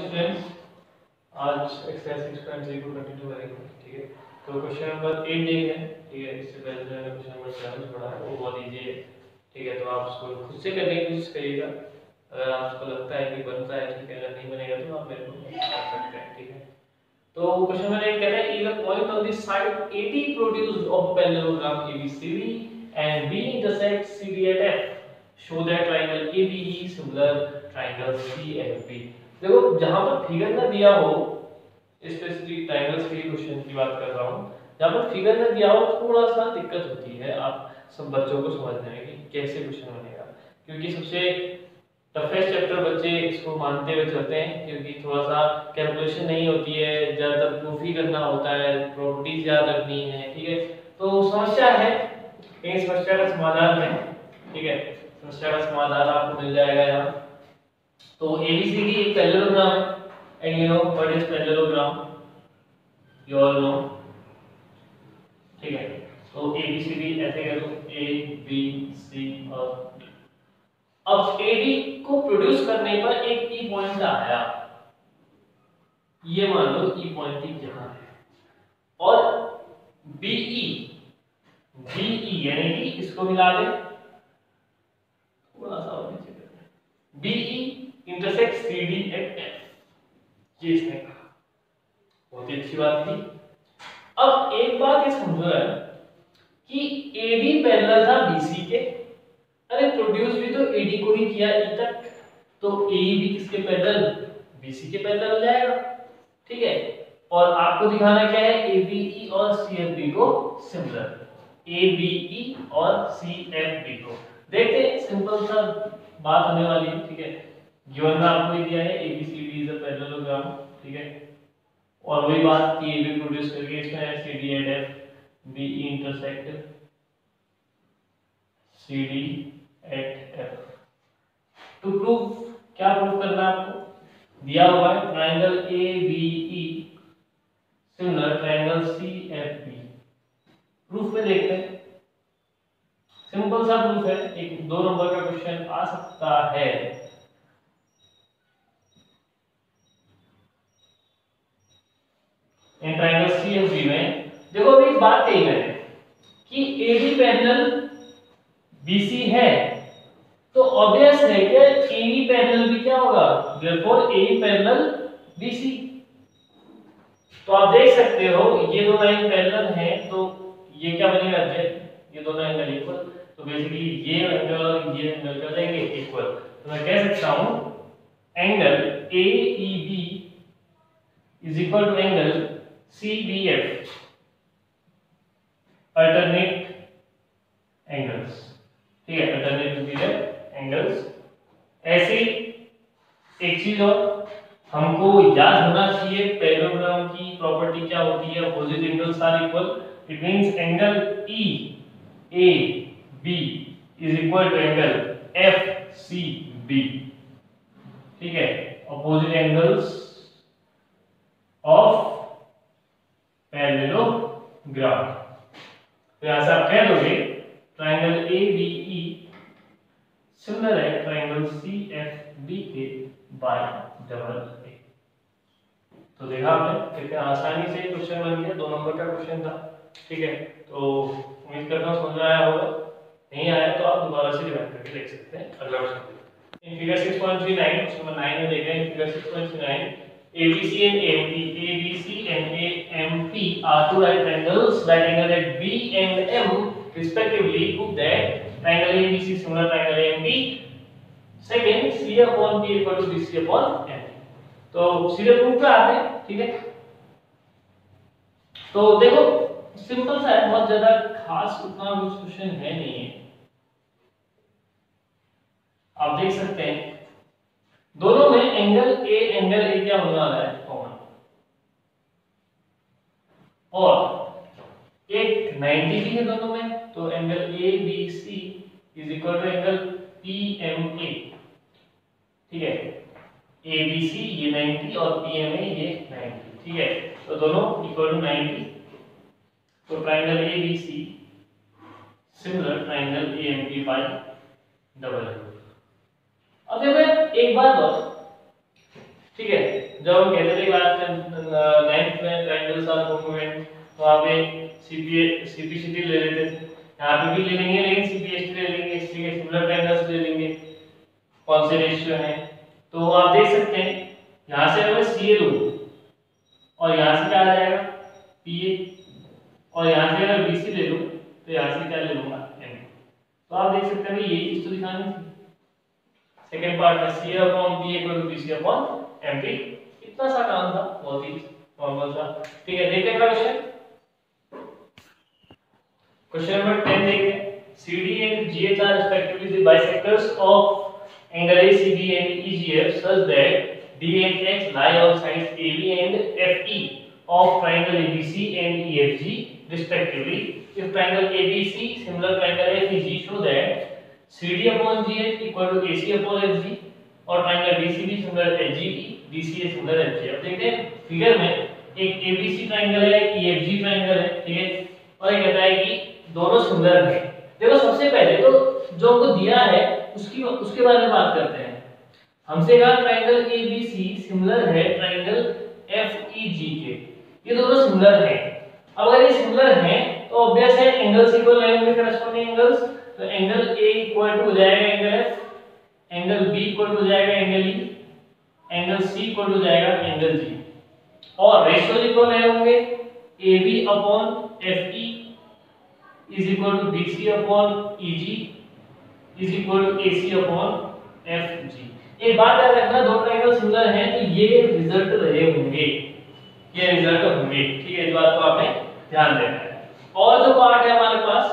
Students, आज exercise 6.3 को continue करेंगे। ठीक है, तो क्वेश्चन नंबर 8 देख हैं। ठीक है, इससे पहले जो है क्वेश्चन नंबर 7 पढ़ा है, वो बहुत इजी है। ठीक है, तो आप उसको खुद से करने की कोशिश करिएगा। अगर आपको लगता है कि बनता है, ठीक है, अगर नहीं बनेगा तो आप मेरे को कर सकते हैं। ठीक है, तो क्वेश्चन नंबर 8 कहता है, is a point on the side AD produced of parallelogram ABCD and B intersect CD at F. Show that triangle ABE similar triangle CFB. देखो, जहां पर फिगर ना दिया हो, स्पेसिफिक ट्रायंगल्स के क्वेश्चन की बात कर रहा हूं, जहां पर फिगर ना दिया हो थोड़ा सा दिक्कत होती है आप सब बच्चों को समझने में कि कैसे क्वेश्चन बनेगा, क्योंकि सबसे टफेस्ट चैप्टर बच्चे इसको मानते हुए चलते हैं, क्योंकि थोड़ा सा कैलकुलेशन नहीं होती है, ज्यादातर प्रूफ ही करना होता है, प्रॉपर्टीज याद रखनी है। ठीक है, तो समस्या है, इन समस्या का समाधान है। ठीक है, समस्या का समाधान आपको मिल जाएगा यहाँ। तो ABCD एक पैरेललोग्राम है, and you know what is parallelogram, you all know. ठीक है, तो ABCD ऐसे करो, ABC और अब AD को प्रोड्यूस करने पर एक ई पॉइंट आया, ये मान लो ई पॉइंट यहां है, और BE यानी कि इसको मिला दे, थोड़ा सा और नीचे करते हैं, BE intersect CD at F, ये इसने कहा, बहुत ही अच्छी बात थी। अब एक बात ये समझो है कि AD पैरेलल था BC के, अरे प्रोड्यूस भी तो AD को ही किया E तक, तो AE भी किसके पैरेलल, BC के पैरेलल हो जाएगा। ठीक है, और आपको दिखाना क्या है, ABE और CFB को सिमिलर, ABE और CFB को। देखते हैं, सिंपल सा बात होने वाली है। ठीक है, गिवन में आपको दिया है ABCD इज अ पैरेललोग्राम। ठीक है, और वही बात कि AB प्रोड्यूस करके इसमें है CD at F, BE intersect CD at F। To prove, क्या प्रूव करना है आपको, दिया हुआ है triangle ABE similar triangle CFB। Proof में देखते हैं, सिंपल सा प्रूफ है, एक 2 नंबर का क्वेश्चन आ सकता है। इन ट्रायंगल CFB में देखो, अभी बात कही मैंने कि AD पैरेलल BC है, तो ऑब्वियस है कि AE पैरेलल भी क्या होगा, देयरफॉर AE पैरेलल BC। तो आप देख सकते हो ये दोनों लाइन पैरेलल हैं, तो ये क्या बनेगा, ये दोनों एंगल इक्वल, तो बेसिकली ये एंगल और ये एंगल कर देंगे इक्वल। तो मैं कह सकता हूं angle AEB is equal to angle CBF, alternate angles. ठीक है, अल्टरनेट एंगल्स। ऐसे एक चीज और हमको याद होना चाहिए, पैरेललोग्राम की प्रॉपर्टी क्या होती है, opposite angles are equal. It means angle EAB is equal to angle FCB। ठीक है, अपोजिट एंगल्स ऑफ पैरेललोग्राम। तो यहां से आप कह दोगे ट्रायंगल ABE सिमिलर है ट्रायंगल CFB के बाय डबल ए। तो देखा आपने कितने आसानी से क्वेश्चन बन गया, 2 नंबर का क्वेश्चन था। ठीक है, तो उम्मीद करता हूं समझ में आया होगा, नहीं आया तो आप दोबारा से रिवाइज करके देख सकते हैं अगला question. In figure 6.39 question number 9 में देख रहे हैं, figure 6.39 ABC and AMP, ABC and AMP are two right triangles that angle at B and M respectively. Prove that triangle ABC similar triangle AMP. Second, C upon P equal to BC upon M. तो सीधे proof पे आते हैं। ठीक है, तो देखो simple सा है, बहुत ज्यादा खास उतना कुछ क्वेश्चन है नहीं है। आप देख सकते हैं दोनों में एंगल A क्या होने वाला है, कॉमन, और एक 90 भी है दोनों में, तो angle ABC is equal to angle PMA। ठीक है, ABC ये 90 और PMA ये 90। ठीक है, तो दोनों इक्वल टू 90, तो triangle ABC similar triangle AMP bye double. अब देखो एक बात और, ठीक है। जब हम कहते थे क्लास 9th में ट्रायंगल्स आर कॉन्ग्रुएंट, तो वहां पे सीपीसीटी ले लेते थे, यहाँ पे भी ले लेंगे लेकिन सीपीएसटी ले लेंगे, इसलिए सिमिलर ट्रायंगल्स ले लेंगे। कौन से रेशियो है, तो आप देख सकते हैं यहाँ से अगर सीए लूं और यहाँ से क्या आ जाएगा पीए, और यहाँ से अगर बीसी ले लूं तो यहाँ से क्या ले लूंगा एम। तो आप देख सकते हैं ये चीज तो दिखानी थी। सेकंड पार्ट में C upon B equal to BC upon MP, इतना सा काम था, बहुत ही नॉर्मल था। ठीक है, देखते हैं क्वेश्चन। क्वेश्चन नंबर 10 देखते हैं। CD and GH are respectively the bisectors of angle ACB and EGF such that D and H lie on sides AB and FE of triangle ABC and EFG respectively. If triangle ABC similar triangle FEG, show that CD upon GH equal to AC upon FG और triangle DCB similar HGE, DCA similar FG। अब देखते हैं figure में एक ABC triangle है, एक EFG triangle है, ठीक है, और ये कहता है कि दोनों सिमिलर हैं। देखो सबसे पहले तो जो हमको दिया है उसके बारे में बात करते हैं। हमसे कहा ट्रायंगल ABC सिमिलर है ट्रायंगल FEG के, ये दोनों सिमिलर हैं। अब अगर ये सिमिलर हैं तो ऑब्वियस है एंगल्स इक्वल रहेंगे, करस्पॉन्डिंग एंगल्स। तो एंगल A इक्वल टू हो जाएगा angle F, angle B equal to हो जाएगा angle E, angle C equal to हो जाएगा एंगल G, और रेशियो इक्वल रहे होंगे AB upon FE is equal to BC upon EG is equal to AC upon FG। एक बात याद रखना, दो ट्रायंगल सिमिलर हैं तो ये रिजल्ट रहे होंगे, ये रिजल्ट होंगे, ठीक है, इस बात को आपने ध्यान देना है। और जो पार्ट है हमारे पास,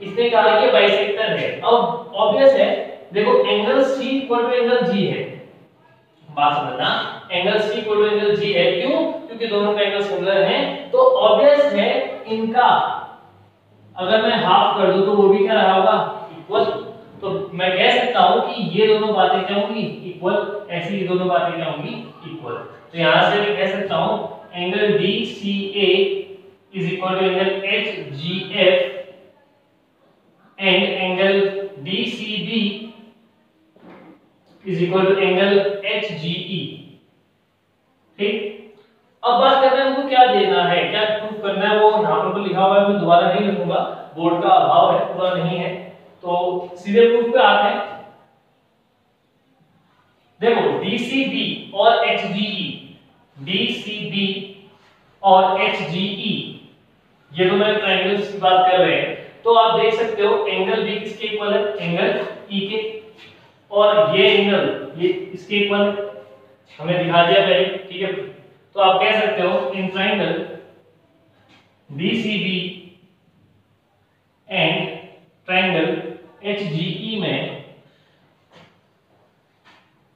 इसने कहा कि बाइसेक्टर है। अब ऑब्वियस है, देखो angle C equal to angle G है, बात समझना, angle C equal to angle G है, क्यों? क्योंकि दोनों का एंगल सिमिलर हैं, तो ऑब्वियस है इनका अगर मैं हाफ कर दूं तो वो भी क्या रहा होगा इक्वल। तो मैं कह सकता हूं कि ये दोनों बातें क्या होंगी इक्वल, ऐसी ये दोनों बातें क्या होंगी इक्वल। तो यहां से मैं कह सकता हूं angle DCA is equal to angle HGF and angle DCB is equal to angle HGE। ठीक, अब बात करते हैं हमको क्या देना है, क्या प्रूफ करना है, वो यहाँ पर तो लिखा हुआ है, मैं दोबारा नहीं लिखूंगा, बोर्ड का अभाव है, पूरा नहीं है, तो सीधे प्रूफ पे आते हैं। देखो DCB और HGE, DCB और HGE ये दोनों ट्रायंगल्स की बात कर रहे हैं, तो आप देख सकते हो एंगल B किसके इक्वल है, एंगल E के, और ये एंगल ये इसके इक्वल हमने दिखा दिया पहले, ठीक है। तो आप कह सकते हो in triangle DCB and triangle HGE में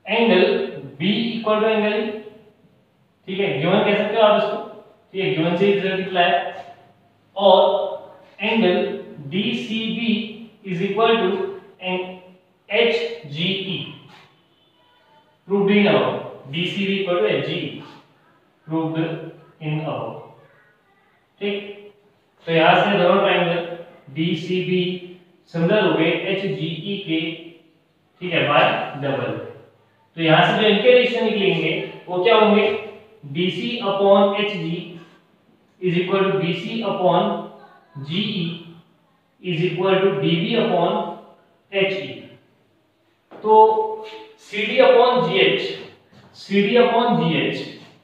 angle B equal to angle E, ठीक है, गिवन कह सकते हो आप इसको, ठीक है, गिवन से रिजल्ट निकला है, और angle DCB is equal to HGE, proved in above, DCB equal to HGE proved in above. ठीक, तो यहां से दोनों ट्रायंगल DCB सिमिलर हो गए HGE के, ठीक है, बाय डबल। तो यहां से जो इनके रेशियो निकलेंगे वो क्या होंगे, DC upon HG is equal to BC upon GE is equal to DB upon HE। तो CD upon GH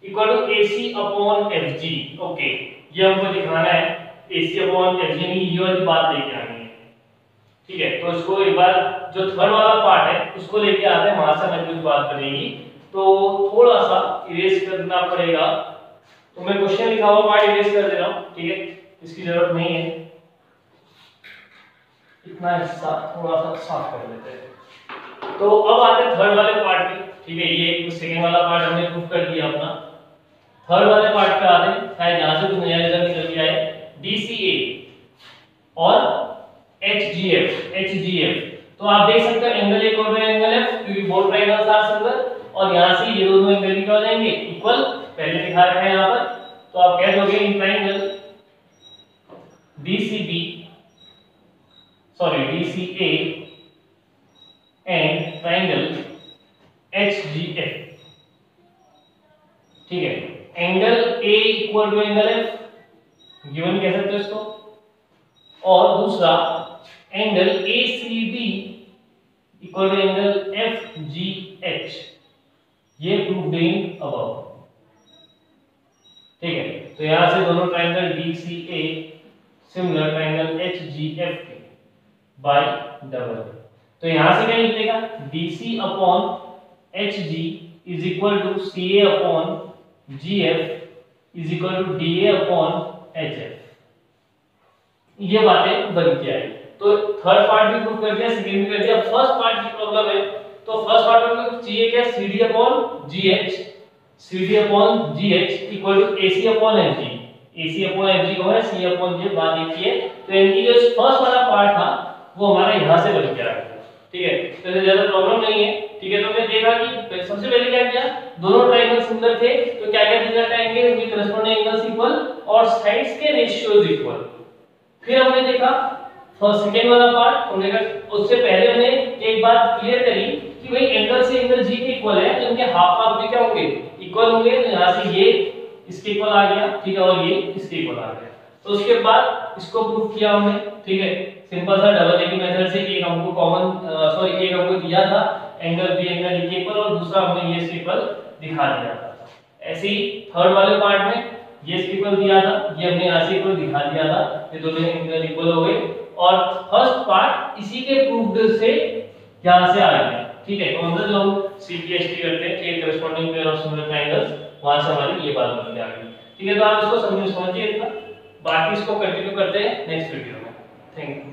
equal to AC upon FG। Okay, ये हमको दिखाना है AC अपॉन FG, ये वाली बात लेके आनी है, ठीक है। तो इसको एक बार जो थर्ड वाला पार्ट है उसको लेके आते हैं, वहां से हमें कुछ बात करेंगी, तो थोड़ा सा इरेज करना पड़ेगा, तो मैं क्वेश्चन लिखा हुआ पार्ट इरेज कर दे रहा हूं, ठीक है, इसकी जरूरत नहीं है, इतना हिस्सा थोड़ा सा साफ कर लेते हैं। तो अब आते हैं थर्ड वाले पार्ट पे, ठीक है, ये सेकंड वाला पार्ट हमने प्रूव कर दिया अपना, थर्ड वाले पार्ट पे आते हैं, शायद यहां से कुछ नया रिजल्ट निकल गया है। DCA और HGF, तो आप देख सकते हो एंगल A और एंगल F, क्योंकि बोथ ट्रायंगल्स आर सिमिलर, और यहां से ये दोनों एंगल क्या हो जाएंगे इक्वल, पहले दिखा रखा है यहां पर, तो आप कह दोगे in triangle DCA and triangle HGF, ठीक है। Angle A equal to angle F given कह सकते हो इसको, और दूसरा angle A C D equal to angle F G H, ये प्रूव्ड इन अबव। ठीक है, तो यहां से दोनों triangle D C A similar triangle H G F के बाय डबल। तो यहां से क्या निकलेगा, D C upon H G is equal to C A upon G F is equal to D A upon H F. ये बातें बन के आई। तो थर्ड पार्ट भी प्रूव कर दिया, सेकंड भी कर दिया। फर्स्ट पार्ट की प्रॉब्लम है, तो फर्स्ट पार्ट में चाहिए क्या, C D upon G H, C D upon G H equal to A C upon F G. A C upon F G को है सी अपॉन जी, बात एक ही है। तो इनकी जो फर्स्ट वाला पार्ट था वो हमारा यहां से बन के आ गया। ठीक है, तो इससे ज्यादा प्रॉब्लम नहीं है। ठीक है, तो हमने देखा कि सबसे पहले क्या किया, दोनों ट्रायंगल सिमिलर थे, तो क्या क्या दिया triangle with corresponding angles equal और साइड्स के रेशियोज इक्वल। फिर हमने देखा फर्स्ट सेकंड वाला पार्ट, हमने देखा उससे पहले हमने एक बात क्लियर करी कि भाई एंगल से एंगल जी के इक्वल है, तो इनके हाफ हाफ भी क्या होंगे, इक्वल होंगे। तो यहां से ये इसके इक्वल आ गया, ठीक है, और ये इसके इक्वल आ गया। तो उसके बाद इसको प्रूव किया हमने। ठीक है, सिंपल सा डबल ए की मेथड से, एक हमको कॉमन सॉरी एक हमको दिया था एंगल बी एंगल ए के इक्वल, और दूसरा हमने ये इसके इक्वल दिखा दिया था। ऐसे ही थर्ड वाले पार्ट में ये इसके इक्वल दिया था, ये हमने यहां से इक्वल दिखा दिया था, ये दोनों एंगल इक्वल हो गए। और फर्स्ट पार्ट इसी के प्रूव्ड से यहां से आ गया। ठीक है, तो अंदर जो हम सीपीएसटी करते हैं, clear corresponding pair of similar triangles, वहां से हमारी ये बात बन के आ गई। ठीक है, तो आप इसको समझिए इतना, बाकी इसको कंटिन्यू करते हैं नेक्स्ट वीडियो में। Thank you.